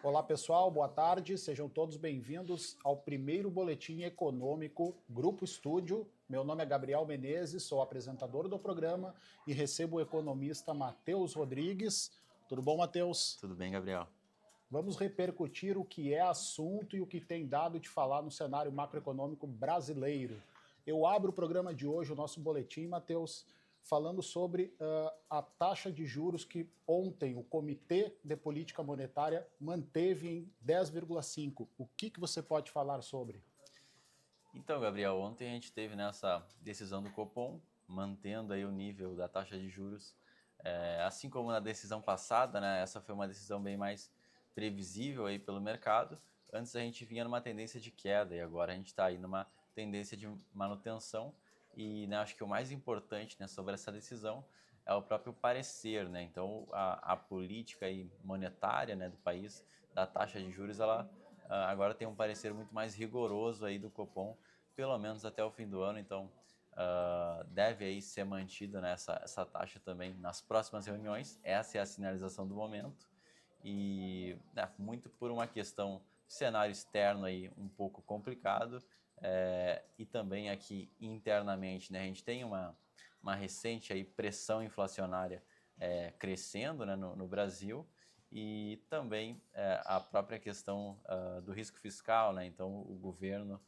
Olá pessoal, boa tarde, sejam todos bem-vindos ao primeiro Boletim Econômico Grupo Estúdio. Meu nome é Gabriel Menezes, sou apresentador do programa e recebo o economista Matheus Rodrigues. Tudo bom, Matheus? Tudo bem, Gabriel? Vamos repercutir o que é assunto e o que tem dado de falar no cenário macroeconômico brasileiro. Eu abro o programa de hoje, o nosso boletim, Matheus, falando sobre a taxa de juros que ontem o Comitê de Política Monetária manteve em 10,5. O que você pode falar sobre? Então, Gabriel, ontem a gente teve nessa decisão do Copom, mantendo aí o nível da taxa de juros, assim como na decisão passada, né? Essa foi uma decisão bem mais previsível aí pelo mercado. Antes a gente vinha numa tendência de queda e agora a gente está aí numa tendência de manutenção. E né, acho que o mais importante, né, sobre essa decisão é o próprio parecer, né? Então a política aí monetária, né, do país, da taxa de juros, ela agora tem um parecer muito mais rigoroso aí do Copom, pelo menos até o fim do ano. Então deve aí ser mantida, né, essa taxa também nas próximas reuniões. Essa é a sinalização do momento e né, muito por uma questão de cenário externo aí um pouco complicado, e também aqui internamente, né, a gente tem uma recente aí pressão inflacionária crescendo, né, no Brasil, e também a própria questão do risco fiscal, né? Então o governo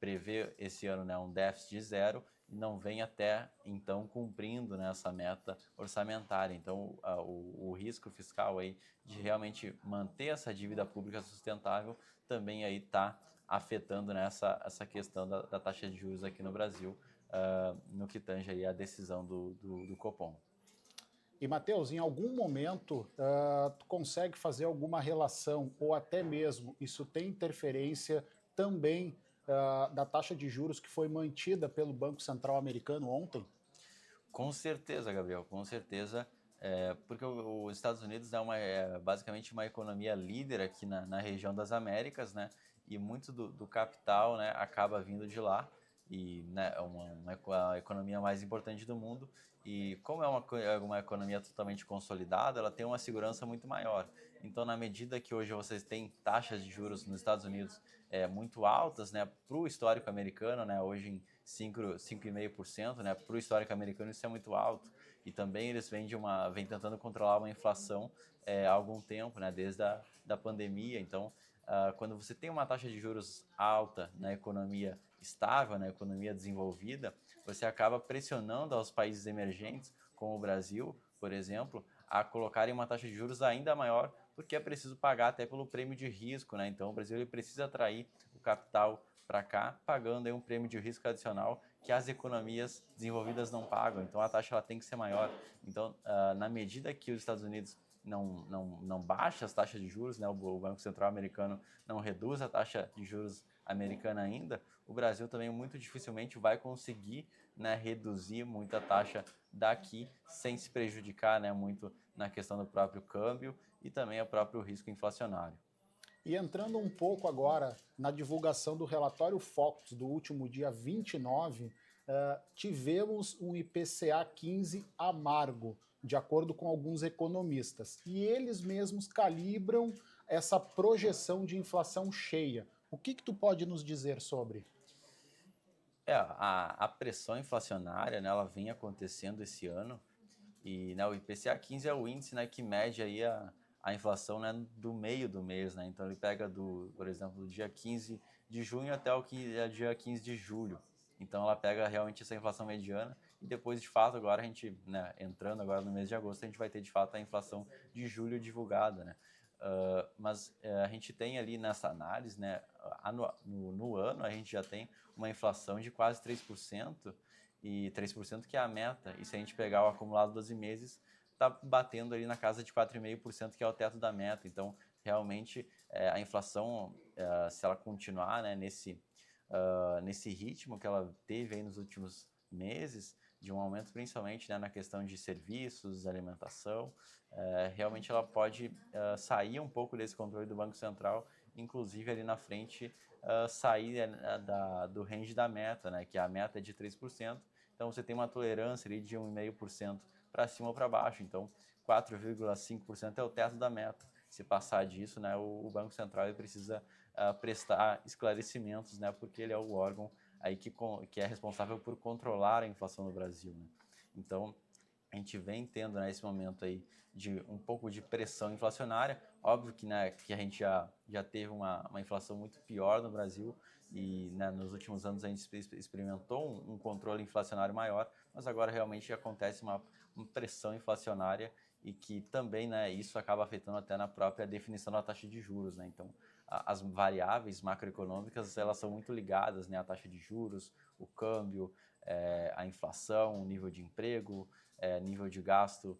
prevê esse ano, né, um déficit de zero e não vem até então cumprindo, né, essa meta orçamentária. Então o risco fiscal aí de realmente manter essa dívida pública sustentável também aí está afetando, né, essa questão da taxa de juros aqui no Brasil, no que tange aí a decisão do Copom. E, Matheus, em algum momento, tu consegue fazer alguma relação, ou até mesmo isso tem interferência também da taxa de juros que foi mantida pelo Banco Central americano ontem? Com certeza, Gabriel, com certeza. Porque os Estados Unidos basicamente uma economia líder aqui na região das Américas, né? E muito do capital, né, acaba vindo de lá. E né, é a economia mais importante do mundo. E como é uma economia totalmente consolidada, ela tem uma segurança muito maior. Então, na medida que hoje vocês têm taxas de juros nos Estados Unidos muito altas, né, para o histórico americano, né, hoje em 5,5%, né, para o histórico americano isso é muito alto. E também eles vêm tentando controlar uma inflação há algum tempo, né, desde da pandemia. Então, quando você tem uma taxa de juros alta na economia estável, na economia desenvolvida, você acaba pressionando aos países emergentes, como o Brasil, por exemplo, a colocarem uma taxa de juros ainda maior, porque é preciso pagar até pelo prêmio de risco, né? Então o Brasil ele precisa atrair o capital para cá, pagando aí um prêmio de risco adicional que as economias desenvolvidas não pagam. Então a taxa ela tem que ser maior. Então, na medida que os Estados Unidos não baixa as taxas de juros, né? O Banco Central americano não reduz a taxa de juros americana ainda, o Brasil também muito dificilmente vai conseguir, né, reduzir muita taxa daqui sem se prejudicar, né, muito na questão do próprio câmbio e também o próprio risco inflacionário. E entrando um pouco agora na divulgação do relatório Focus do último dia 29, tivemos um IPCA 15 amargo, de acordo com alguns economistas. E eles mesmos calibram essa projeção de inflação cheia. O que tu pode nos dizer sobre? A pressão inflacionária, né, ela vem acontecendo esse ano e né, o IPCA 15 é o índice, né, que mede aí a inflação, né, do meio do mês, né? Então ele pega por exemplo, do dia 15 de junho até o dia 15 de julho. Então ela pega realmente essa inflação mediana e depois de fato agora a gente, né, entrando agora no mês de agosto, a gente vai ter de fato a inflação de julho divulgada, né? Mas a gente tem ali nessa análise, né, no ano a gente já tem uma inflação de quase 3% e 3% que é a meta. E se a gente pegar o acumulado 12 meses, está batendo ali na casa de 4,5%, que é o teto da meta. Então, realmente, a inflação, se ela continuar, né, nesse ritmo que ela teve aí nos últimos meses, de um aumento principalmente, né, na questão de serviços, alimentação, realmente ela pode sair um pouco desse controle do Banco Central, inclusive ali na frente sair do range da meta, né, que a meta é de 3%, então você tem uma tolerância ali de 1,5% para cima ou para baixo, então 4,5% é o teto da meta. se passar disso, né, o Banco Central ele precisa prestar esclarecimentos, né, porque ele é o órgão aí que é responsável por controlar a inflação no Brasil, né? Então, a gente vem tendo nesse momento aí de um pouco de pressão inflacionária. Óbvio que, né, que a gente já teve uma inflação muito pior no Brasil e, né, nos últimos anos a gente experimentou um controle inflacionário maior, mas agora realmente acontece uma pressão inflacionária e que também, né, isso acaba afetando até na própria definição da taxa de juros, né? Então, as variáveis macroeconômicas elas são muito ligadas, né, à taxa de juros, o câmbio, a inflação, o nível de emprego, nível de gasto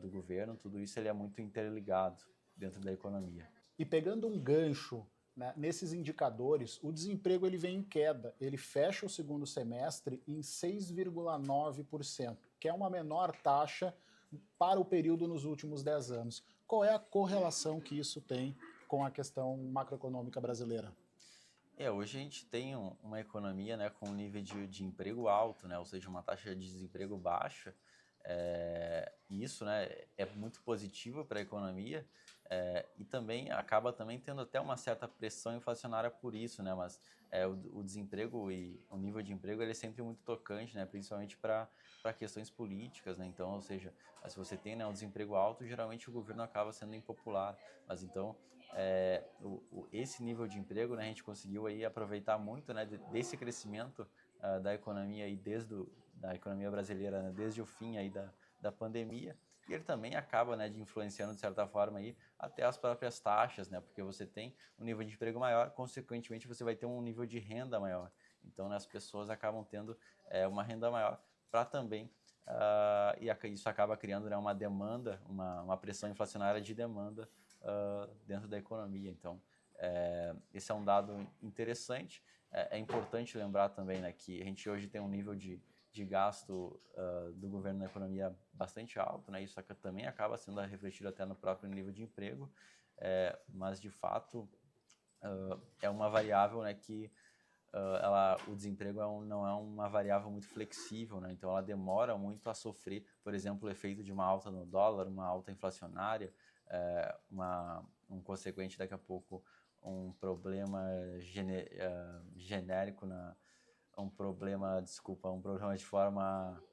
do governo, tudo isso ele é muito interligado dentro da economia. E pegando um gancho, né, nesses indicadores, o desemprego ele vem em queda. Ele fecha o segundo semestre em 6,9%, que é uma menor taxa para o período nos últimos 10 anos. Qual é a correlação que isso tem com a questão macroeconômica brasileira? Hoje a gente tem uma economia, né, com um nível de emprego alto, né, ou seja, uma taxa de desemprego baixa. E isso, né, é muito positivo para a economia e também acaba também tendo até uma certa pressão inflacionária por isso, né, mas o desemprego e o nível de emprego ele é sempre muito tocante, né, principalmente para questões políticas, né, então, ou seja, se você tem, né, um desemprego alto, geralmente o governo acaba sendo impopular, mas então esse nível de emprego, né, a gente conseguiu aí aproveitar muito, né, desse crescimento da economia aí da economia brasileira, né, desde o fim aí da pandemia, e ele também acaba, né, de influenciando de certa forma aí até as próprias taxas, né, porque você tem um nível de emprego maior, consequentemente você vai ter um nível de renda maior. Então, né, as pessoas acabam tendo uma renda maior para também e isso acaba criando, né, uma demanda, uma pressão inflacionária de demanda dentro da economia. Então, esse é um dado interessante. É importante lembrar também, né, que a gente hoje tem um nível de gasto do governo na economia bastante alto, né? Isso também acaba sendo refletido até no próprio nível de emprego, mas de fato é uma variável, né, que o desemprego não é uma variável muito flexível, né? Então ela demora muito a sofrer, por exemplo, o efeito de uma alta no dólar, uma alta inflacionária, um consequente daqui a pouco um problema genérico um problema de forma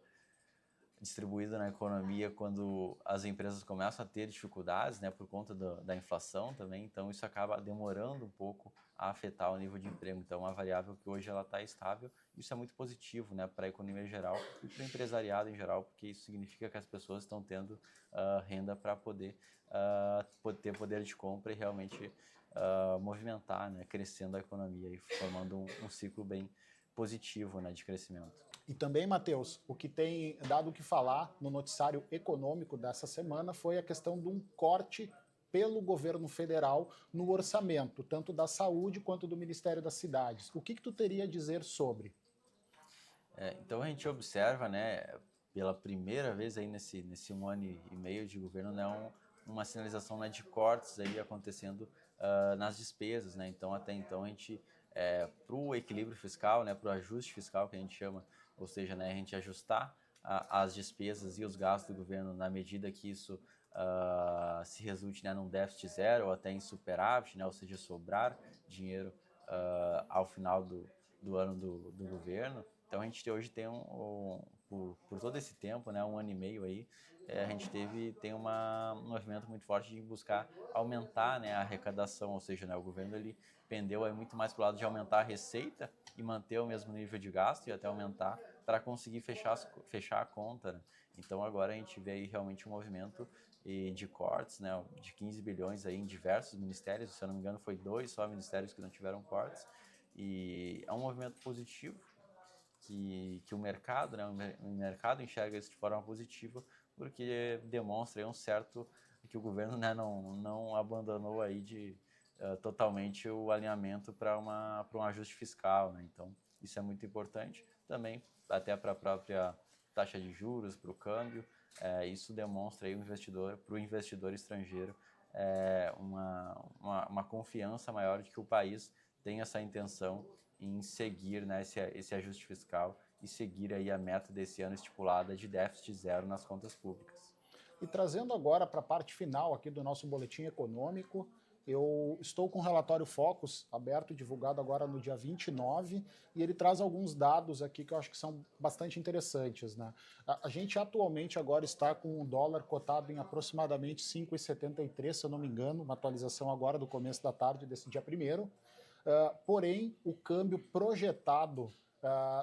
distribuída na economia quando as empresas começam a ter dificuldades, né, por conta da inflação também, então isso acaba demorando um pouco a afetar o nível de emprego. Então, é uma variável que hoje ela está estável, isso é muito positivo, né, para a economia geral e para o empresariado em geral, porque isso significa que as pessoas estão tendo renda para poder ter poder de compra e realmente movimentar, né, crescendo a economia e formando um ciclo bem positivo, né, de crescimento. E também, Matheus, o que tem dado o que falar no noticiário econômico dessa semana foi a questão de um corte pelo governo federal no orçamento, tanto da saúde quanto do Ministério das Cidades. O que tu teria a dizer sobre? Então a gente observa, né, pela primeira vez aí nesse 1 ano e meio de governo, né, uma sinalização, né, de cortes aí acontecendo nas despesas, né? Então até então a gente para o equilíbrio fiscal, né, para o ajuste fiscal que a gente chama, ou seja, né, a gente ajustar as despesas e os gastos do governo na medida que isso se resulte, né, num déficit zero ou até em superávit, né, ou seja, sobrar dinheiro ao final do ano do governo. Então a gente hoje tem por todo esse tempo, né, 1 ano e meio aí, a gente tem um movimento muito forte de buscar aumentar, né, a arrecadação, ou seja, né, o governo ele pendeu aí muito mais para o lado de aumentar a receita e manter o mesmo nível de gasto e até aumentar para conseguir fechar a conta, né? Então agora a gente vê aí realmente um movimento de cortes, né, de 15 bilhões aí em diversos ministérios, se eu não me engano foi 2 só ministérios que não tiveram cortes, e é um movimento positivo que o mercado, né, o mercado enxerga isso de forma positiva, porque demonstra aí que o governo, né, não abandonou aí totalmente o alinhamento para um ajuste fiscal, né? Então isso é muito importante também até para a própria taxa de juros, para o câmbio. Isso demonstra aí para o investidor estrangeiro uma confiança maior de que o país tem essa intenção em seguir, né, esse ajuste fiscal e seguir aí a meta desse ano estipulada de déficit zero nas contas públicas. E trazendo agora para a parte final aqui do nosso boletim econômico, eu estou com o relatório Focus aberto, divulgado agora no dia 29, e ele traz alguns dados aqui que eu acho que são bastante interessantes, né? A gente atualmente agora está com o dólar cotado em aproximadamente 5,73, se eu não me engano, uma atualização agora do começo da tarde desse dia 1º. Porém, o câmbio projetado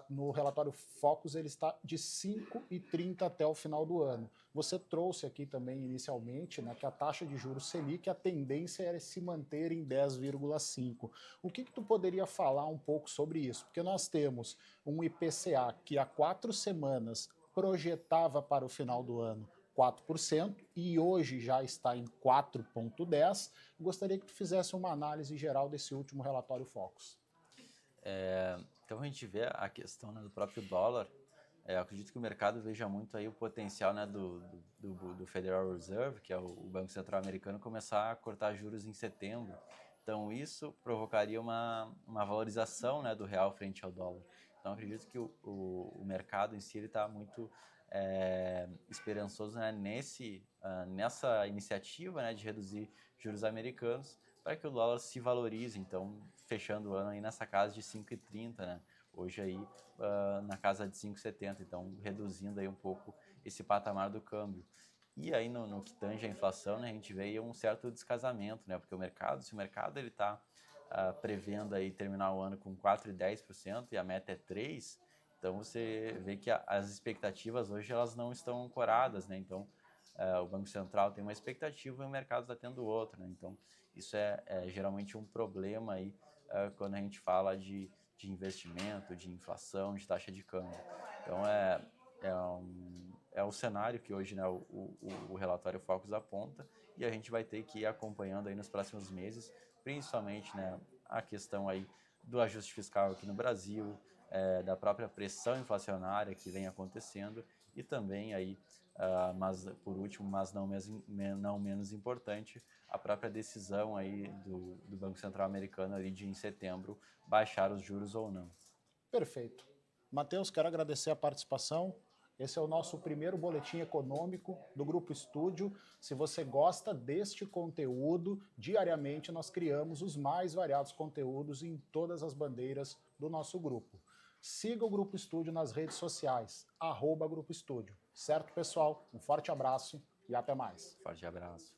no relatório Focus ele está de 5,30 até o final do ano. Você trouxe aqui também inicialmente, né, que a taxa de juros Selic, a tendência é se manter em 10,5. O que tu poderia falar um pouco sobre isso? Porque nós temos um IPCA que há 4 semanas projetava para o final do ano 4% e hoje já está em 4,10%. Gostaria que tu fizesse uma análise geral desse último relatório Focus. Então a gente vê a questão, né, do próprio dólar. Eu acredito que o mercado veja muito aí o potencial, né, do Federal Reserve, que é o Banco Central Americano, começar a cortar juros em setembro. Então isso provocaria uma valorização, né, do real frente ao dólar. Então acredito que o mercado em si está muito esperançoso, né, nessa iniciativa, né, de reduzir juros americanos para que o dólar se valorize. Então fechando o ano aí nessa casa de 5,30, né? Hoje aí na casa de 5,70, então reduzindo aí um pouco esse patamar do câmbio. E aí no que tange a inflação, né, a gente vê aí um certo descasamento, né? Porque se o mercado ele está prevendo aí terminar o ano com 4,10% e a meta é 3%, então você vê que as expectativas hoje elas não estão ancoradas, né? Então o Banco Central tem uma expectativa e o mercado está tendo outra, né? Então isso é geralmente um problema aí quando a gente fala de investimento, de inflação, de taxa de câmbio. Então é o cenário que hoje, né, o relatório Focus aponta, e a gente vai ter que ir acompanhando aí nos próximos meses, principalmente, né, a questão aí do ajuste fiscal aqui no Brasil, da própria pressão inflacionária que vem acontecendo, e também aí, mas por último, mas não menos importante, a própria decisão aí do Banco Central americano ali de em setembro baixar os juros ou não. Perfeito. Matheus, quero agradecer a participação. Esse é o nosso primeiro boletim econômico do Grupo Estúdio. Se você gosta deste conteúdo, diariamente nós criamos os mais variados conteúdos em todas as bandeiras do nosso grupo. Siga o Grupo Estúdio nas redes sociais, @Grupo Estúdio. Certo, pessoal? Um forte abraço e até mais. Forte abraço.